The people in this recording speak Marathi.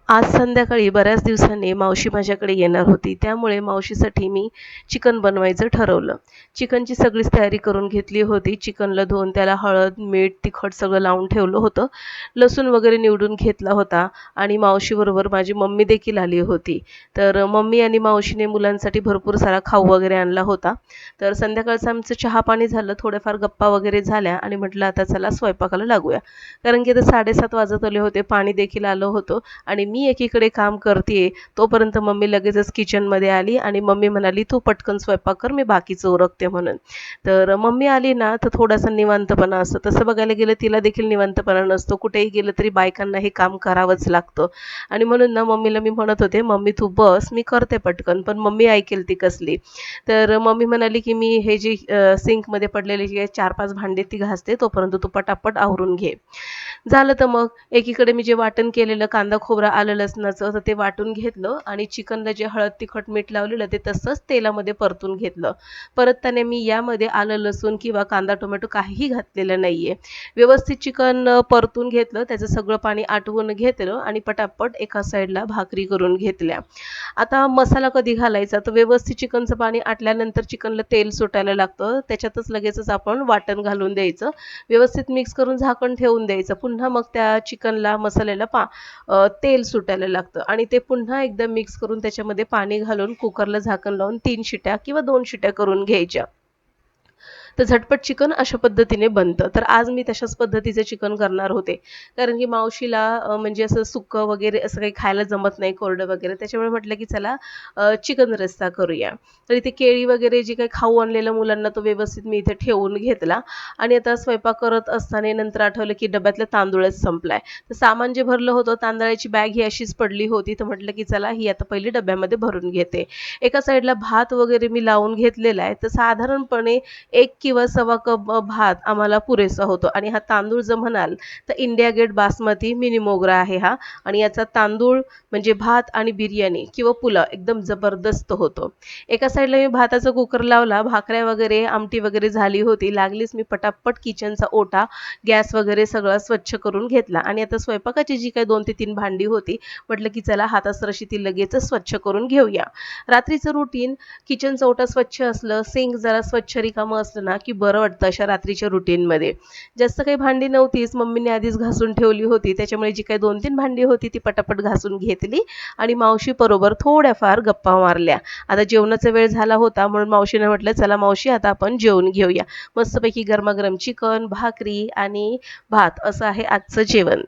आज संध्याकाळी बऱ्याच दिवसांनी मावशी माझ्याकडे येणार होती. त्यामुळे मावशीसाठी मी चिकन बनवायचं ठरवलं. चिकनची सगळीच तयारी करून घेतली होती. चिकनला धुवून त्याला हळद, मीठ, तिखट सगळं लावून ठेवलं होतं. लसूण वगैरे निवडून घेतला होता आणि मावशीबरोबर माझी मम्मी देखील आली होती. तर मम्मी आणि मावशीने मुलांसाठी भरपूर सारा खाऊ वगैरे आणला होता. तर संध्याकाळचं आमचं चहा-पाणी झालं, थोड्याफार गप्पा वगैरे झाल्या आणि म्हटलं आता चला स्वयंपाकाला लागूया. कारण की आता 7:30 वाजत आले होते. पाणी देखील आलं होतं आणि मी एकीकडे काम करतीये तोपर्यंत मम्मी लगेचच किचनमध्ये आली आणि मम्मी म्हणाली, "तू पटकन स्वयंपाक कर, मी बाकीचं उरकते" म्हणून. तर मम्मी आली ना, तर थोडासा निवांतपणा असतो. तसं बघायला गेलं तिला देखील निवांतपणा नसतो. कुठेही गेलं तरी बायकांना हे काम करावंच लागतं आणि म्हणून ना मम्मीला मी म्हणत होते, "मम्मी तू बस, मी करते पटकन." पण मम्मी ऐकेल ती कसली. तर मम्मी म्हणाली, की "मी हे जे सिंकमध्ये पडलेले जे 4-5 भांडी ती घासते, तोपर्यंत तू पटापट आवरून घे." झालं तर मग एकीकडे मी जे वाटण केलेलं कांदा, खोबरा, आलं लसणाचं तर ते वाटून घेतलं आणि चिकनला जे हळद, तिखट, मीठ लावलेलं ते तसंच तेलामध्ये परतून घेतलं. परतताना मी यामध्ये आलं, लसूण किंवा कांदा, टोमॅटो काहीही घातलेलं नाहीये. व्यवस्थित चिकन परतून घेतलं, त्याचं सगळं पाणी आटवून घेतलं आणि पटापट एका साईडला भाकरी करून घेतल्या. आता मसाला कधी घालायचा तर व्यवस्थित चिकनचं पाणी आटल्यानंतर चिकनला तेल सुटायला लागतं. त्याच्यातच लगेचच आपण वाटण घालून द्यायचं. व्यवस्थित मिक्स करून झाकण ठेवून द्यायचं. पुन्हा मग त्या चिकनला, मसाल्याला तेल सुटायला लागतं आणि ते पुन्हा एकदा मिक्स करून त्याच्यामध्ये पाणी घालून कुकरला झाकण लावून 3 शिट्या किंवा 2 शिट्या करून घ्यायच्या. तर झटपट चिकन अशा पद्धतीने बनतं. तर आज मी तशाच पद्धतीचं चिकन करणार होते. कारण की मावशीला म्हणजे असं सुक्कं वगैरे असं काही खायला जमत नाही कोरडं वगैरे. त्याच्यामुळे म्हटलं की चला चिकन रस्सा करूया. तर इथे केळी वगैरे जे काही खाऊ आणलेलं मुलांना तो व्यवस्थित मी इथे ठेवून घेतला आणि आता स्वयंपाक करत असताना नंतर आठवलं की डब्यातला तांदूळच संपलाय. तर सामान जे भरलं होतं तांदळाची बॅग ही अशीच पडली होती. तर म्हटलं की चला ही आता पहिली डब्यामध्ये भरून घेते. एका साईडला भात वगैरे मी लावून घेतलेला आहे. तर साधारणपणे 1 किंवा सव्वा कप भात आम्हाला पुरेसा होतो आणि हा तांदूळ जर म्हणाल तर इंडिया गेट बासमती मिनी मोगरा आहे हा आणि याचा तांदूळ म्हणजे भात आणि बिर्याणी किंवा पुलाव एकदम जबरदस्त होतो. एका साईडला मी भाताचा कुकर लावला, भाकऱ्या वगैरे, आमटी वगैरे झाली होती. लागलीच मी पटापट किचनचा ओटा, गॅस वगैरे सगळं स्वच्छ करून घेतला आणि आता स्वयंपाकाची जी काही 2 ते 3 भांडी होती, म्हटलं की चला हातासरशी ती लगेचच स्वच्छ करून घेऊया. रात्रीचं रुटीन किचनचा ओटा स्वच्छ असलं, सिंक जरा स्वच्छ रिकामं असलं ना, की बरं वाटतं अशा रात्रीच्या रुटीनमध्ये. जास्त काही भांडी नव्हतीच, मम्मीने आधीच घासून ठेवली होती. त्याच्यामुळे जी काही 2-3 भांडी होती ती पटापट घासून घेतली आणि मावशीबरोबर थोड्याफार गप्पा मारल्या. आता जेवणाचा वेळ झाला होता म्हणून मावशीने म्हटलं, "चला मावशी आता आपण जेवून घेऊया." मस्तपैकी गरमागरम चिकन, भाकरी आणि भात असं आहे आजचं जेवण.